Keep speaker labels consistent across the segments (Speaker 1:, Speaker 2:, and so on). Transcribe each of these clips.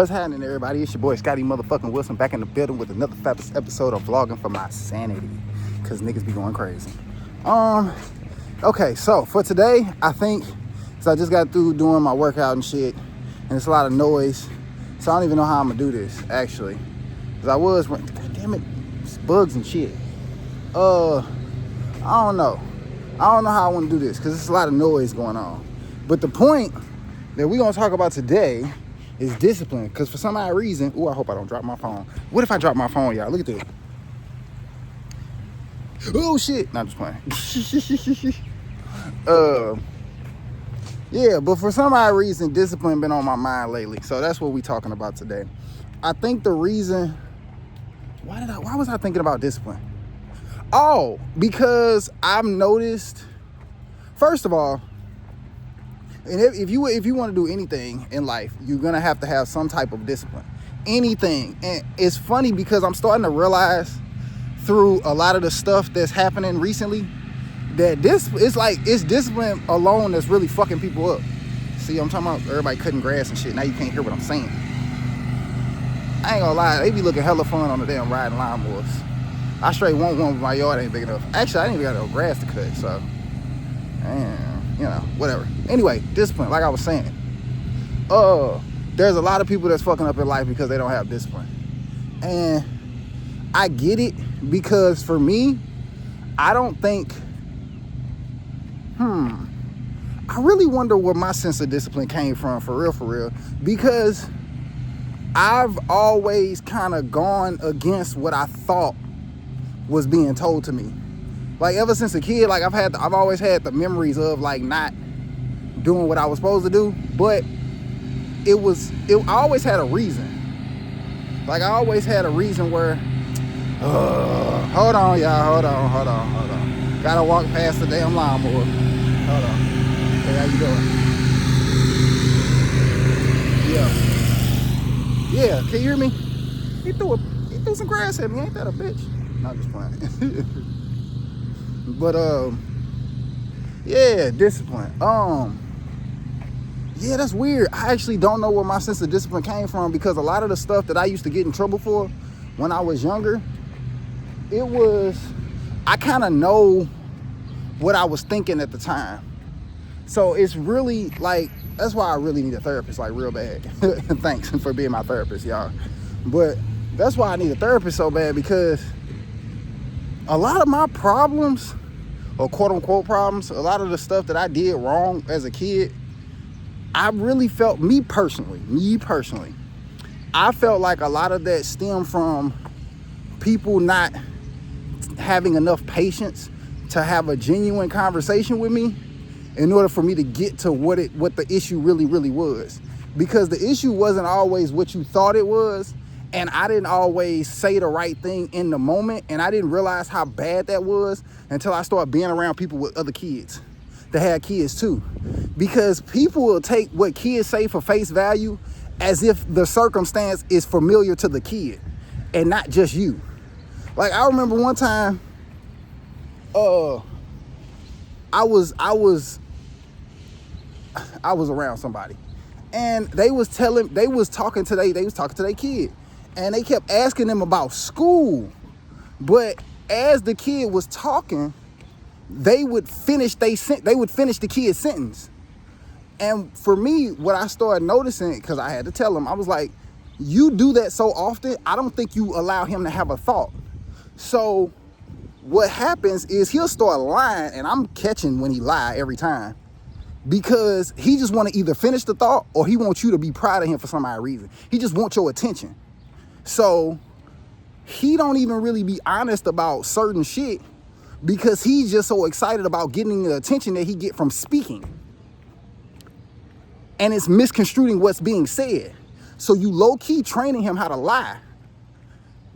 Speaker 1: What's happening, everybody? It's your boy Scotty motherfucking Wilson back in the building with another fabulous episode of vlogging for my sanity, cause niggas be going crazy. Okay, so for today, I think, so I just got through doing my workout and shit, and it's a lot of noise, so I don't even know how I'm gonna do this actually, cause I was, god damn it, it's bugs and shit. I don't know how I want to do this, cause there's a lot of noise going on. But the point that we're gonna talk about today is discipline, because for some odd reason, I hope I don't drop my phone. What if I drop my phone, y'all? Look at this. Oh shit. No, I'm just playing. Yeah, but for some odd reason, discipline been on my mind lately. So that's what we talking about today. I think the reason, why was I thinking about discipline? Oh, because I've noticed, first of all, and if you want to do anything in life, you're going to have some type of discipline. Anything. And it's funny because I'm starting to realize through a lot of the stuff that's happening recently that it's discipline alone that's really fucking people up. See, I'm talking about everybody cutting grass and shit. Now you can't hear what I'm saying. I ain't gonna lie, they be looking hella fun on the damn riding lawnmowers. I straight want one, but my yard ain't big enough. Actually, I ain't even got no grass to cut, so, you know, whatever. Anyway, discipline, like I was saying. There's a lot of people that's fucking up in life because they don't have discipline. And I get it, because for me, I don't think, I really wonder where my sense of discipline came from, for real. Because I've always kind of gone against what I thought was being told to me. Like, ever since a kid, like I've always had the memories of like not doing what I was supposed to do, but I always had a reason. Like, I always had a reason where, hold on, y'all, hold on. Gotta walk past the damn lawnmower. Hold on. Hey, how you doing? Yeah, can you hear me? He threw some grass at me, ain't that a bitch? Not just playing. But yeah, discipline. Yeah, that's weird. I actually don't know where my sense of discipline came from, because a lot of the stuff that I used to get in trouble for when I was younger, I kind of know what I was thinking at the time. So it's really like, that's why I really need a therapist, like real bad. Thanks for being my therapist, y'all. But that's why I need a therapist so bad, because a lot of my problems, or quote unquote problems, a lot of the stuff that I did wrong as a kid, I really felt, me personally, I felt like a lot of that stemmed from people not having enough patience to have a genuine conversation with me in order for me to get to what the issue really was. Because the issue wasn't always what you thought it was, and I didn't always say the right thing in the moment, and I didn't realize how bad that was until I started being around people with other kids that had kids too. Because people will take what kids say for face value as if the circumstance is familiar to the kid and not just you. Like, I remember one time, I was around somebody, and they was talking to their kid, and they kept asking them about school. But as the kid was talking, they would finish the kid's sentence. And for me, what I started noticing, because I had to tell them, I was like, you do that so often, I don't think you allow him to have a thought. So what happens is he'll start lying, and I'm catching when he lie every time, because he just want to either finish the thought or he wants you to be proud of him for some odd reason. He just wants your attention. So he don't even really be honest about certain shit, because he's just so excited about getting the attention that he get from speaking. And it's misconstruing what's being said. So you low-key training him how to lie,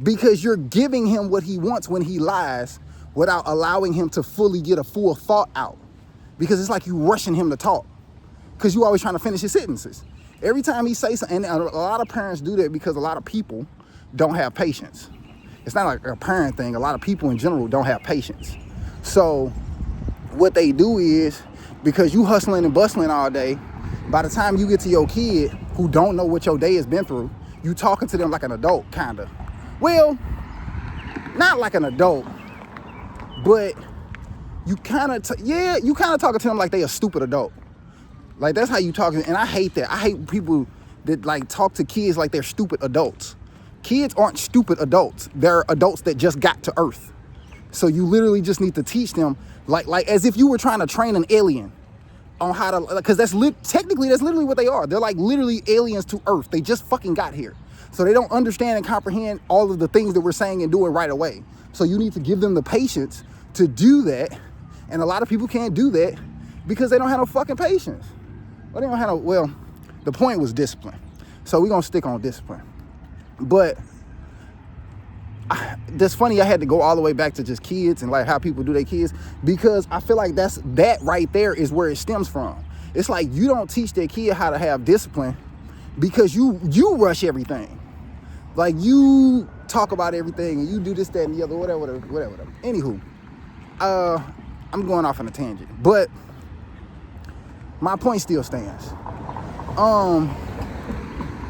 Speaker 1: because you're giving him what he wants when he lies without allowing him to fully get a full thought out. Because it's like you rushing him to talk, because you always trying to finish his sentences. Every time he says something, and a lot of parents do that because a lot of people don't have patience. It's not like a parent thing. A lot of people in general don't have patience. So what they do is, because you hustling and bustling all day, By the time you get to your kid who don't know what your day has been through, you talking to them like an adult, kind of. Well, not like an adult, but you kind of, you kind of talking to them like they a stupid adult. Like, that's how you talking. And I hate that. I hate people that like talk to kids like they're stupid adults. Kids aren't stupid adults. They're adults that just got to Earth. So you literally just need to teach them like as if you were trying to train an alien on how to, because technically that's literally what they are. They're like literally aliens to Earth. They just fucking got here. So they don't understand and comprehend all of the things that we're saying and doing right away. So you need to give them the patience to do that. And a lot of people can't do that because they don't have no fucking patience. Well, they don't have no, well, the point was discipline. So we're going to stick on discipline. But that's funny, I had to go all the way back to just kids and like how people do their kids, because I feel like that right there is where it stems from. It's like you don't teach their kid how to have discipline because you rush everything. Like you talk about everything and you do this, that, and the other, whatever. Anywho, I'm going off on a tangent, but my point still stands.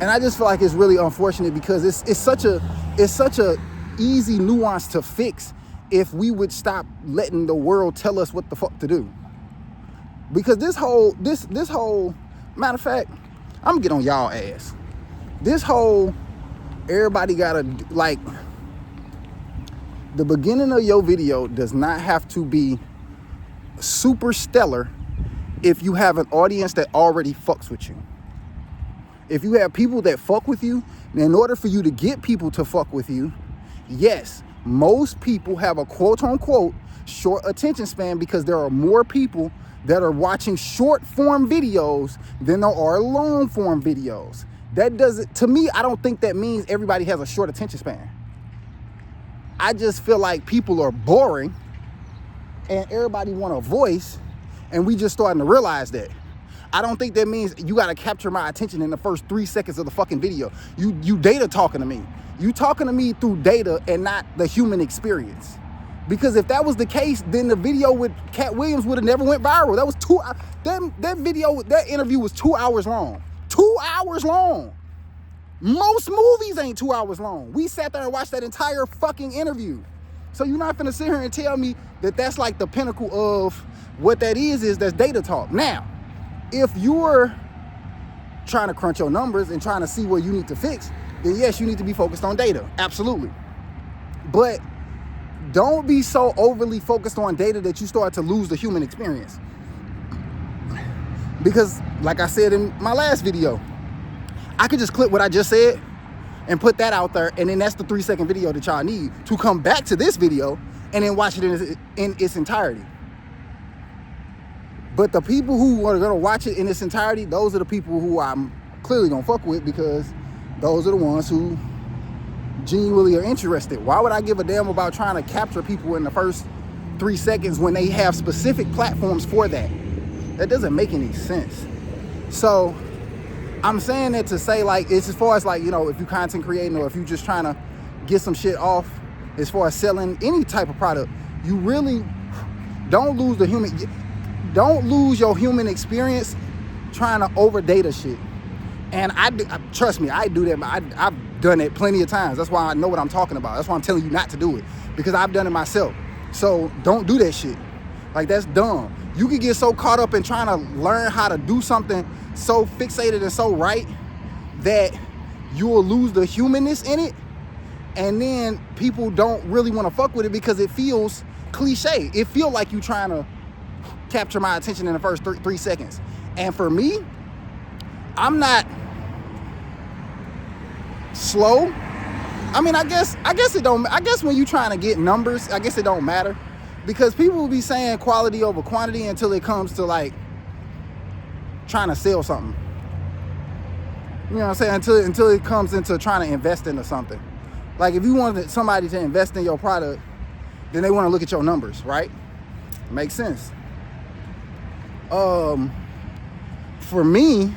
Speaker 1: And I just feel like it's really unfortunate because it's such a easy nuance to fix if we would stop letting the world tell us what the fuck to do. Because this whole matter of fact, I'm gonna get on y'all ass. This whole everybody gotta, like, the beginning of your video does not have to be super stellar if you have an audience that already fucks with you. If you have people that fuck with you, in order for you to get people to fuck with you, yes, most people have a quote-unquote short attention span because there are more people that are watching short-form videos than there are long-form videos. That doesn't, to me, I don't think that means everybody has a short attention span. I just feel like people are boring and everybody want a voice, and we just starting to realize that. I don't think that means you got to capture my attention in the first 3 seconds of the fucking video. You data talking to me. You talking to me through data and not the human experience. Because if that was the case, then the video with Cat Williams would have never went viral. That was that interview was 2 hours long. 2 hours long. Most movies ain't 2 hours long. We sat there and watched that entire fucking interview. So you're not finna sit here and tell me that that's like the pinnacle of what that is that's data talk. Now, if you're trying to crunch your numbers and trying to see where you need to fix, then yes, you need to be focused on data. Absolutely. But don't be so overly focused on data that you start to lose the human experience. Because like I said in my last video, I could just clip what I just said and put that out there, and then that's the 3-second video that y'all need to come back to this video and then watch it in its entirety. But the people who are gonna watch it in its entirety, those are the people who I'm clearly gonna fuck with, because those are the ones who genuinely are interested. Why would I give a damn about trying to capture people in the first 3 seconds when they have specific platforms for that? That doesn't make any sense. So I'm saying that to say, like, it's as far as like, you know, if you content creating or if you just trying to get some shit off as far as selling any type of product, you really don't lose your human experience trying to over data shit. And trust me, I do that. I've done it plenty of times. That's why I know what I'm talking about. That's why I'm telling you not to do it, because I've done it myself. So don't do that shit. Like, that's dumb. You can get so caught up in trying to learn how to do something so fixated and so right that you will lose the humanness in it. And then people don't really want to fuck with it because it feels cliche. It feels like you trying to capture my attention in the first 3 seconds. And for me, I'm not slow. I mean, I guess it don't. I guess when you trying to get numbers, I guess it don't matter, because people will be saying quality over quantity until it comes to like trying to sell something. You know what I'm saying? Until it comes into trying to invest into something. Like, if you wanted somebody to invest in your product, then they want to look at your numbers, right? Makes sense. For me,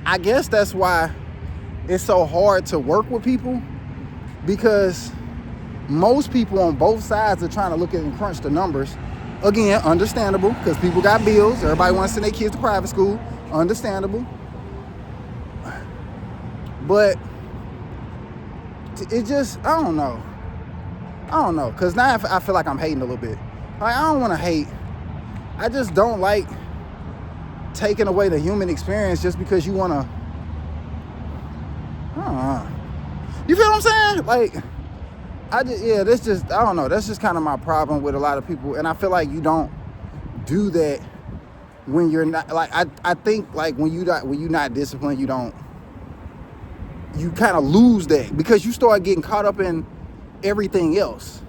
Speaker 1: I guess that's why it's so hard to work with people, because most people on both sides are trying to look at and crunch the numbers. Again, understandable, because people got bills. Everybody wants to send their kids to private school. Understandable. But it just, I don't know. Because now I feel like I'm hating a little bit. Like, I don't want to hate. I just don't like taking away the human experience just because you want to. I don't know. You feel what I'm saying? Like, I don't know. That's just kind of my problem with a lot of people. And I feel like you don't do that when you're not, like, I think, like, when you're not disciplined, you kind of lose that because you start getting caught up in everything else.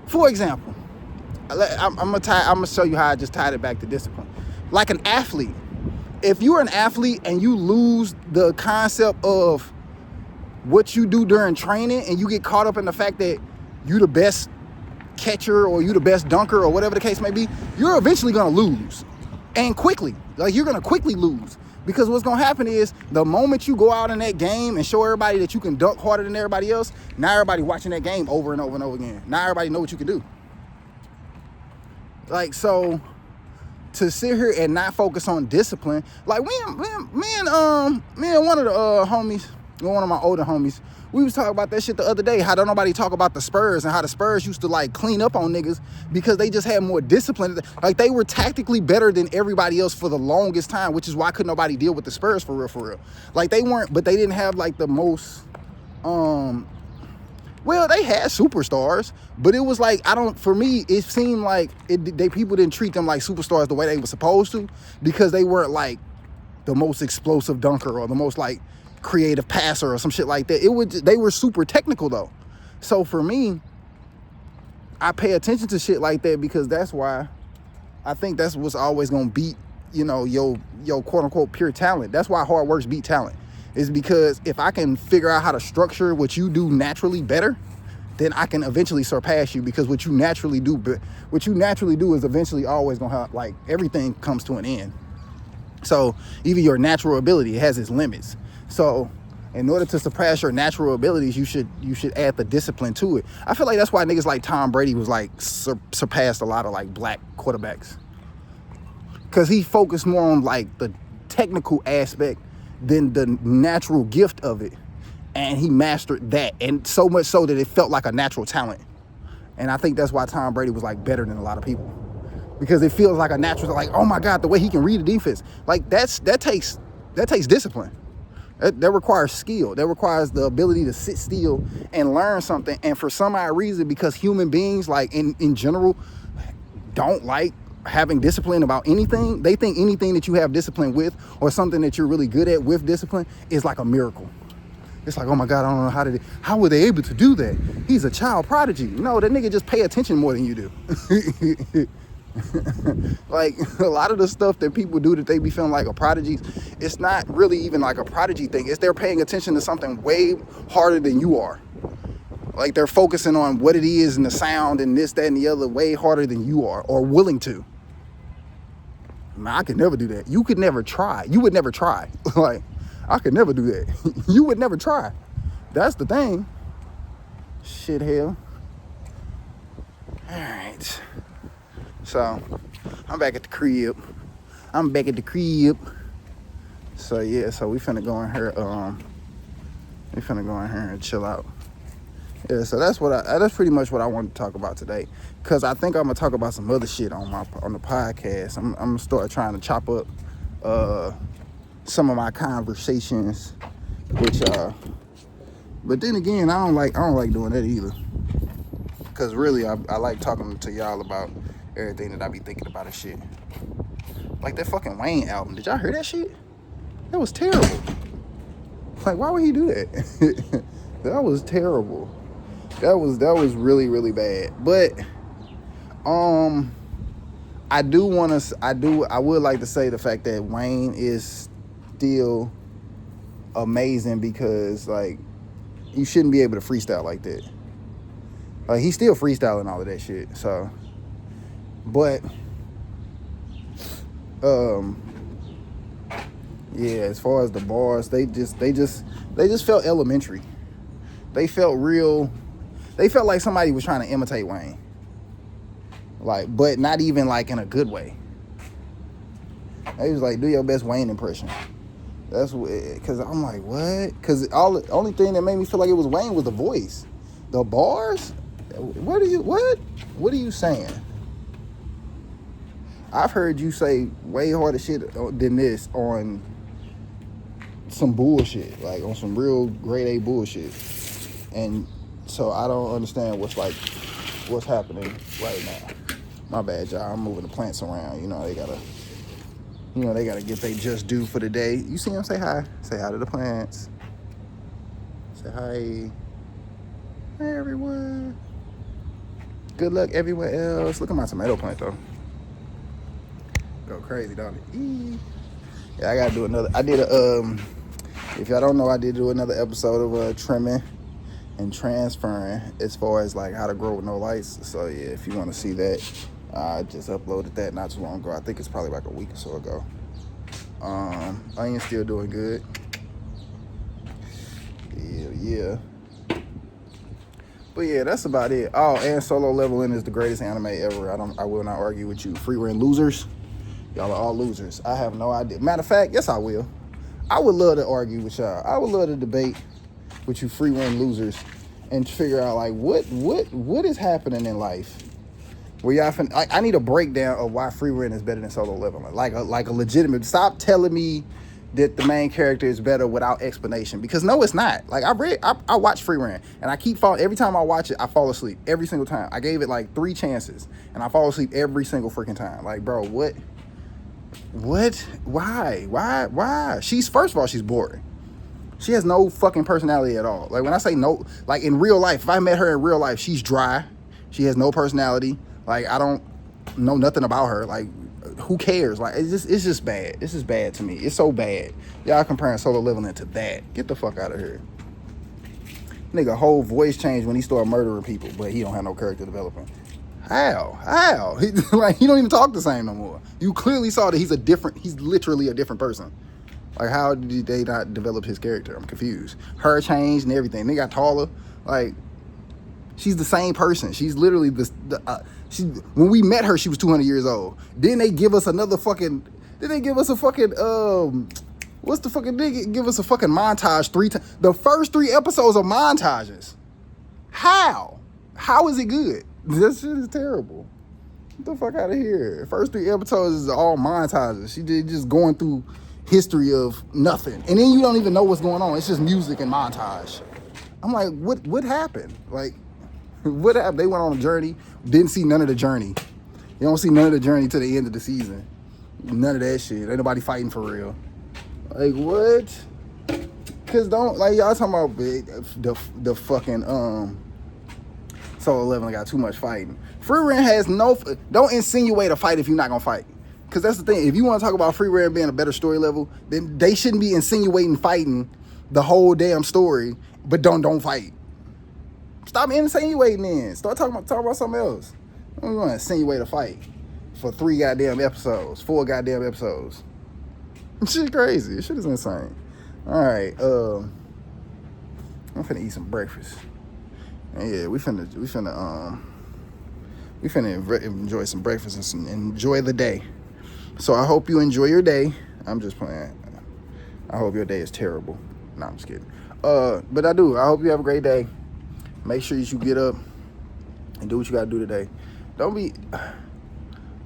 Speaker 1: For example, I'm gonna show you how I just tied it back to discipline. Like an athlete, if you're an athlete and you lose the concept of what you do during training and you get caught up in the fact that you the best catcher or you the best dunker or whatever the case may be, you're eventually gonna lose, and quickly. Like, you're gonna quickly lose, because what's gonna happen is the moment you go out in that game and show everybody that you can dunk harder than everybody else, now everybody watching that game over and over and over again. Now everybody know what you can do. Like, so to sit here and not focus on discipline, like me and one of the homies, one of my older homies, we was talking about that shit the other day, how don't nobody talk about the Spurs and how the Spurs used to, like, clean up on niggas because they just had more discipline. Like, they were tactically better than everybody else for the longest time, which is why couldn't nobody deal with the Spurs for real. Like, they weren't, but they didn't have, like, the most, well, they had superstars, but it was like, for me, it seemed like people didn't treat them like superstars the way they were supposed to, because they weren't, like, the most explosive dunker or the most, like, creative passer or some shit like that. They were super technical though. So for me, I pay attention to shit like that because that's why I think that's what's always gonna beat, your quote unquote pure talent. That's why hard work beat talent, is because if I can figure out how to structure what you do naturally better, then I can eventually surpass you, because what you naturally do is eventually always gonna have, like, everything comes to an end. So even your natural ability has its limits. So in order to surpass your natural abilities, you should add the discipline to it. I feel like that's why niggas like Tom Brady was, like, surpassed a lot of, like, black quarterbacks, because he focused more on, like, the technical aspect than the natural gift of it, and he mastered that, and so much so that it felt like a natural talent. And I think that's why Tom Brady was, like, better than a lot of people, because it feels like a natural, like, oh my God, the way he can read the defense. Like, that takes discipline. That requires skill. That requires the ability to sit still and learn something. And for some odd reason, because human beings, like, in general, don't like having discipline about anything, they think anything that you have discipline with, or something that you're really good at with discipline, is like a miracle. It's like, oh my God, I don't know how were they able to do that? He's a child prodigy. No, that nigga just pay attention more than you do. Like, a lot of the stuff that people do that they be feeling like a prodigy, it's not really even like a prodigy thing. It's they're paying attention to something way harder than you are. Like, they're focusing on what it is and the sound and this, that, and the other way harder than you are, or willing to. Man, I could never do that. You could never try. You would never try. Like, I could never do that. You would never try. That's the thing. Shit, hell. All right. So, I'm back at the crib. So, yeah, so we finna go in here, and chill out. Yeah, so that's pretty much what I wanted to talk about today. Cause I think I'm gonna talk about some other shit on the podcast. I'm gonna start trying to chop up some of my conversations, which but then again, I don't like doing that either. Cause really, I like talking to y'all about everything that I be thinking about and shit. Like that fucking Wayne album. Did y'all hear that shit? That was terrible. Like, why would he do that? That was terrible. That was really, really bad. But I would like to say the fact that Wayne is still amazing, because, like, you shouldn't be able to freestyle like that. Like, he's still freestyling all of that shit. So, but yeah, as far as the bars, they just felt elementary. They felt real. They felt like somebody was trying to imitate Wayne. Like, but not even like in a good way. He was like, do your best Wayne impression. That's what, because I'm like, what? Because the only thing that made me feel like it was Wayne was the voice. The bars? What are you saying? I've heard you say way harder shit than this on some bullshit, like on some real grade A bullshit. And so I don't understand what's happening right now. My bad, y'all. I'm moving the plants around. They gotta get they just due for the day. You see them? Say hi. Say hi to the plants. Say hi. Hey, everyone. Good luck everywhere else. Look at my tomato plant, though. Go crazy, don't it? Eee. Yeah, I gotta do another. I did if y'all don't know, I did do another episode of trimming and transferring as far as like how to grow with no lights. So yeah, if you want to see that, I just uploaded that not too long ago. I think it's probably like a week or so ago. Onion's still doing good. Yeah. But yeah, that's about it. Oh, and Solo Leveling is the greatest anime ever. I will not argue with you. Free Rent losers. Y'all are all losers. I have no idea. Matter of fact, yes, I will. I would love to argue with y'all. I would love to debate with you free run losers and figure out like what is happening in life. Where y'all I need a breakdown of why free rent is better than Solo Leveling. Like a legitimate. Stop telling me that the main character is better without explanation, because no, it's not. Like I watch free rent and I keep falling. Every time I watch it, I fall asleep every single time. I gave it like 3 chances and I fall asleep every single freaking time. Like, bro, what? Why? First of all, she's boring. She has no fucking personality at all. Like, when I say no, like in real life, if I met her in real life, she's dry. She has no personality. Like, I don't know nothing about her. Like, who cares? Like, it's just bad. This is bad to me. It's so bad. Y'all comparing Solo Leveling to that. Get the fuck out of here. Nigga, whole voice changed when he started murdering people, but he don't have no character development. How? He don't even talk the same no more. You clearly saw that he's literally a different person. Like, how did they not develop his character? I'm confused. Her changed and everything. They got taller. Like, she's the same person. She's literally when we met her, she was 200 years old. Then they give us a fucking what's the fucking thing? Give us a fucking montage 3 times. The first 3 episodes are montages. How is it good? This shit is terrible. Get the fuck out of here. First 3 episodes is all montages. She did just going through history of nothing. And then you don't even know what's going on. It's just music and montage. I'm like, what happened? Like, what happened? They went on a journey, didn't see none of the journey. You don't see none of the journey to the end of the season. None of that shit. Ain't nobody fighting for real. Like, what? Cause y'all talking about the fucking Solo Leveling got too much fighting. Free Rent has don't insinuate a fight if you're not gonna fight. Cause that's the thing. If you want to talk about Free Rent being a better story level, then they shouldn't be insinuating fighting the whole damn story, but don't fight. Stop insinuating then. Start talking about something else. I don't want to insinuate a fight for 3 goddamn episodes, 4 goddamn episodes. Shit crazy. This shit is insane. Alright, I'm finna eat some breakfast. And yeah, we finna enjoy some breakfast and enjoy the day. So I hope you enjoy your day. I'm just playing. I hope your day is terrible. No, I'm just kidding. But I do. I hope you have a great day. Make sure you get up and do what you gotta do today. Don't be.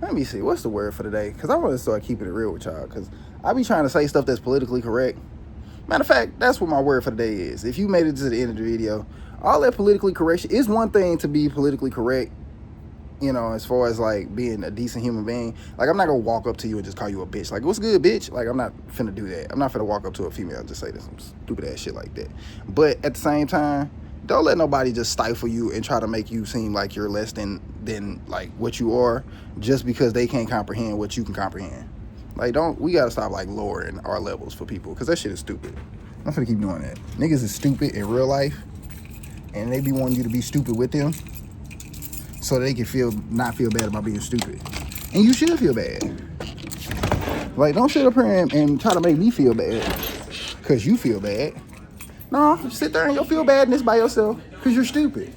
Speaker 1: Let me see. What's the word for today? Because I want to start keeping it real with y'all. Because I be trying to say stuff that's politically correct. Matter of fact, that's what my word for the day is. If you made it to the end of the video, all that politically correction is one thing to be politically correct, as far as like being a decent human being. Like, I'm not gonna walk up to you and just call you a bitch. Like, what's good, bitch? Like, I'm not finna do that. I'm not finna walk up to a female and just say some stupid ass shit like that. But at the same time, don't let nobody just stifle you and try to make you seem like you're less than like what you are, just because they can't comprehend what you can comprehend. Like, we gotta stop like lowering our levels for people, because that shit is stupid. I'm finna keep doing that. Niggas is stupid in real life, and they be wanting you to be stupid with them so they can not feel bad about being stupid. And you should feel bad. Like, don't sit up here and try to make me feel bad because you feel bad. No, sit there and you'll feel badness by yourself because you're stupid.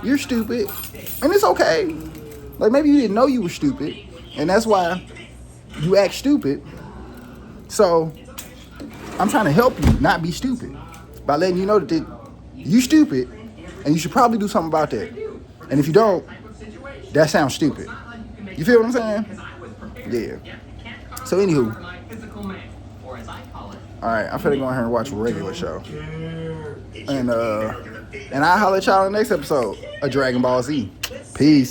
Speaker 1: You're stupid. And it's okay. Like, maybe you didn't know you were stupid, and that's why you act stupid. So I'm trying to help you not be stupid by letting you know that you stupid and you should probably do something about that. And if you don't, that sounds stupid. You feel what I'm saying? Yeah. So anywho, all right, I'm finna go in here and watch a regular show. And I'll holler at y'all in the next episode of Dragon Ball Z. Peace.